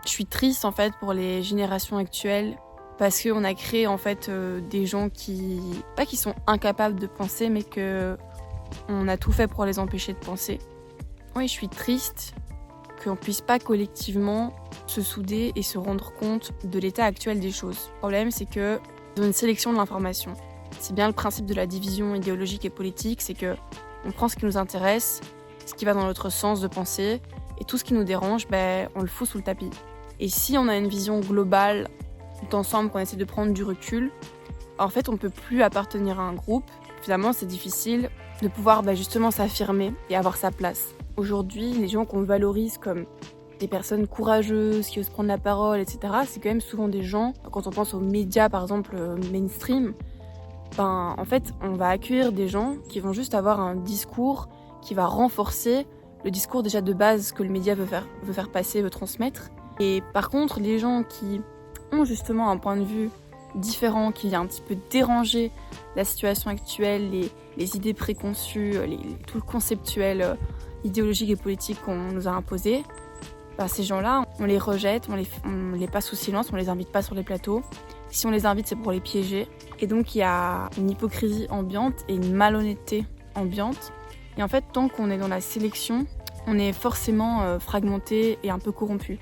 Je suis triste en fait pour les générations actuelles parce qu'on a créé en fait des gens qui, pas qui sont incapables de penser, mais on a tout fait pour les empêcher de penser. Oui, je suis triste qu'on puisse pas collectivement se souder et se rendre compte de l'état actuel des choses. Le problème, c'est que dans une sélection de l'information, c'est bien le principe de la division idéologique et politique, c'est que on prend ce qui nous intéresse, ce qui va dans notre sens de pensée, et tout ce qui nous dérange, on le fout sous le tapis. Et si on a une vision globale d'ensemble, qu'on essaie de prendre du recul, en fait, on ne peut plus appartenir à un groupe. Finalement, c'est difficile de pouvoir justement s'affirmer et avoir sa place. Aujourd'hui, les gens qu'on valorise comme des personnes courageuses, qui osent prendre la parole, etc., c'est quand même souvent des gens, quand on pense aux médias, par exemple, mainstream, en fait, on va accueillir des gens qui vont juste avoir un discours qui va renforcer le discours déjà de base que le média veut faire passer, veut transmettre. Et par contre, les gens qui ont justement un point de vue différent, qui vient un petit peu déranger la situation actuelle, les idées préconçues, tout le conceptuel idéologique et politique qu'on nous a imposé, ces gens-là, on les rejette, on les passe sous silence, on les invite pas sur les plateaux. Si on les invite, c'est pour les piéger. Et donc, il y a une hypocrisie ambiante et une malhonnêteté ambiante. Et en fait, tant qu'on est dans la sélection, on est forcément fragmenté et un peu corrompu.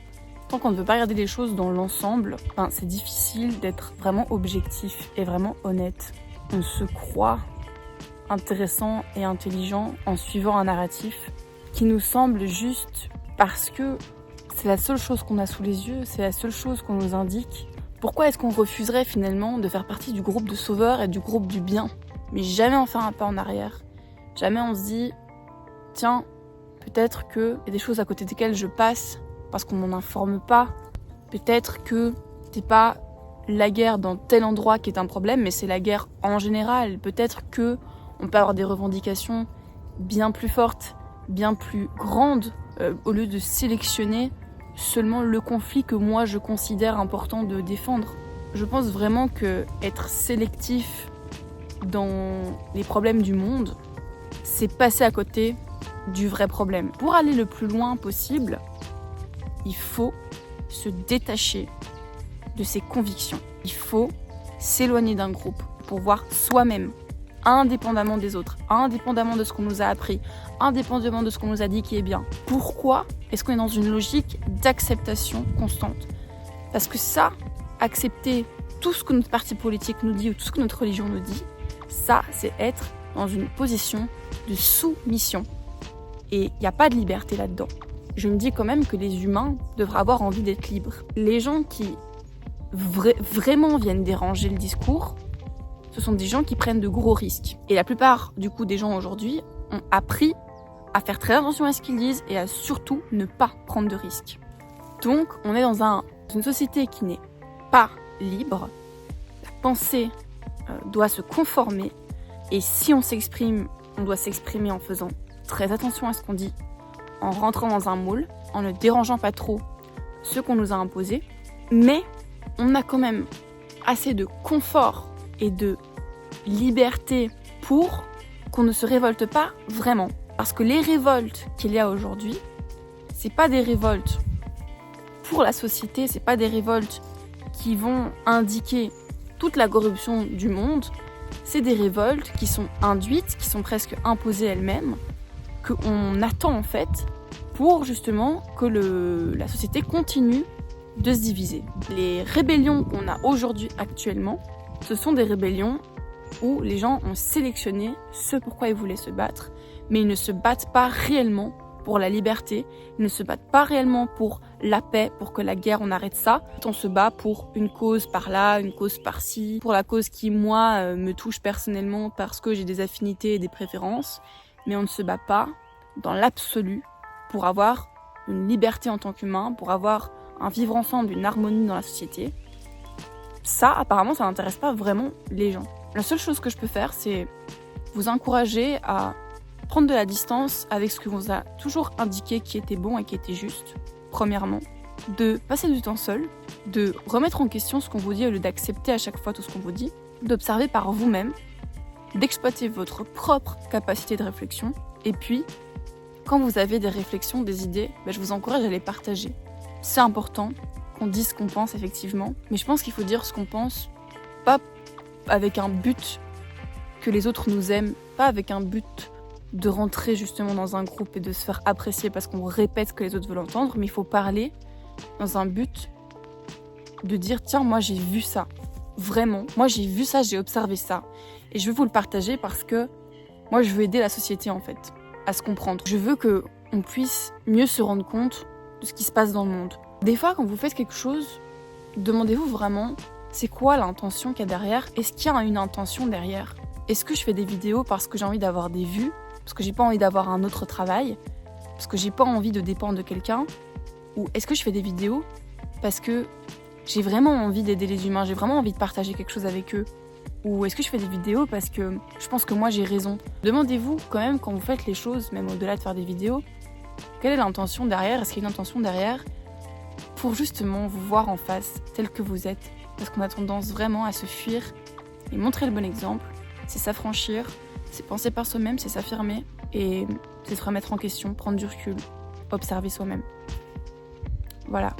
Tant qu'on ne veut pas regarder les choses dans l'ensemble, c'est difficile d'être vraiment objectif et vraiment honnête. On se croit intéressant et intelligent en suivant un narratif qui nous semble juste parce que c'est la seule chose qu'on a sous les yeux, c'est la seule chose qu'on nous indique. Pourquoi est-ce qu'on refuserait finalement de faire partie du groupe de sauveurs et du groupe du bien, mais jamais on fait un pas en arrière? Jamais on se dit, tiens, peut-être qu'il y a des choses à côté desquelles je passe parce qu'on m'en informe pas. Peut-être que c'est pas la guerre dans tel endroit qui est un problème, mais c'est la guerre en général. Peut-être que on peut avoir des revendications bien plus fortes, bien plus grandes, au lieu de sélectionner seulement le conflit que moi je considère important de défendre. Je pense vraiment que être sélectif dans les problèmes du monde, c'est passer à côté du vrai problème. Pour aller le plus loin possible, il faut se détacher de ses convictions. Il faut s'éloigner d'un groupe pour voir soi-même, indépendamment des autres, indépendamment de ce qu'on nous a appris, indépendamment de ce qu'on nous a dit qui est bien. Pourquoi est-ce qu'on est dans une logique d'acceptation constante? Parce que ça, accepter tout ce que notre parti politique nous dit ou tout ce que notre religion nous dit, ça, c'est être dans une position de soumission. Et il n'y a pas de liberté là-dedans. Je me dis quand même que les humains devraient avoir envie d'être libres. Les gens qui vraiment viennent déranger le discours, ce sont des gens qui prennent de gros risques. Et la plupart du coup des gens aujourd'hui ont appris à faire très attention à ce qu'ils disent et à surtout ne pas prendre de risques. Donc on est dans une société qui n'est pas libre. La pensée doit se conformer et si on s'exprime, on doit s'exprimer en faisant très attention à ce qu'on dit, en rentrant dans un moule, en ne dérangeant pas trop ce qu'on nous a imposé, mais on a quand même assez de confort et de liberté pour qu'on ne se révolte pas vraiment. Parce que les révoltes qu'il y a aujourd'hui, c'est pas des révoltes pour la société, c'est pas des révoltes qui vont indiquer toute la corruption du monde, c'est des révoltes qui sont induites, qui sont presque imposées elles-mêmes, qu'on attend en fait pour justement que la société continue de se diviser. Les rébellions qu'on a aujourd'hui actuellement, ce sont des rébellions où les gens ont sélectionné ce pourquoi ils voulaient se battre, mais ils ne se battent pas réellement pour la liberté, ils ne se battent pas réellement pour la paix, pour que la guerre, on arrête ça. On se bat pour une cause par là, une cause par-ci, pour la cause qui, moi, me touche personnellement parce que j'ai des affinités et des préférences, mais on ne se bat pas dans l'absolu pour avoir une liberté en tant qu'humain, pour avoir un vivre ensemble, une harmonie dans la société. Ça, apparemment, ça n'intéresse pas vraiment les gens. La seule chose que je peux faire, c'est vous encourager à prendre de la distance avec ce que vous a toujours indiqué qui était bon et qui était juste, premièrement. De passer du temps seul, de remettre en question ce qu'on vous dit au lieu d'accepter à chaque fois tout ce qu'on vous dit, d'observer par vous-même, d'exploiter votre propre capacité de réflexion, et puis, quand vous avez des réflexions, des idées, je vous encourage à les partager. c'est important qu'on dise ce qu'on pense effectivement, mais je pense qu'il faut dire ce qu'on pense, pas avec un but que les autres nous aiment, pas avec un but de rentrer justement dans un groupe et de se faire apprécier parce qu'on répète ce que les autres veulent entendre, mais il faut parler dans un but de dire tiens, moi j'ai vu ça, vraiment, moi j'ai vu ça, j'ai observé ça, et je veux vous le partager parce que moi je veux aider la société en fait à se comprendre. Je veux qu'on puisse mieux se rendre compte de ce qui se passe dans le monde. Des fois quand vous faites quelque chose, demandez-vous vraiment c'est quoi l'intention qu'il y a derrière. Est-ce qu'il y a une intention derrière? Est-ce que je fais des vidéos parce que j'ai envie d'avoir des vues, parce que j'ai pas envie d'avoir un autre travail, parce que j'ai pas envie de dépendre de quelqu'un? Ou est-ce que je fais des vidéos parce que j'ai vraiment envie d'aider les humains, j'ai vraiment envie de partager quelque chose avec eux? Ou est-ce que je fais des vidéos parce que je pense que moi j'ai raison? Demandez-vous quand même quand vous faites les choses, même au-delà de faire des vidéos, quelle est l'intention derrière? Est-ce qu'il y a une intention derrière pour justement vous voir en face tel que vous êtes? Parce qu'on a tendance vraiment à se fuir, et montrer le bon exemple, c'est s'affranchir, c'est penser par soi-même, c'est s'affirmer, et c'est se remettre en question, prendre du recul, observer soi-même. Voilà.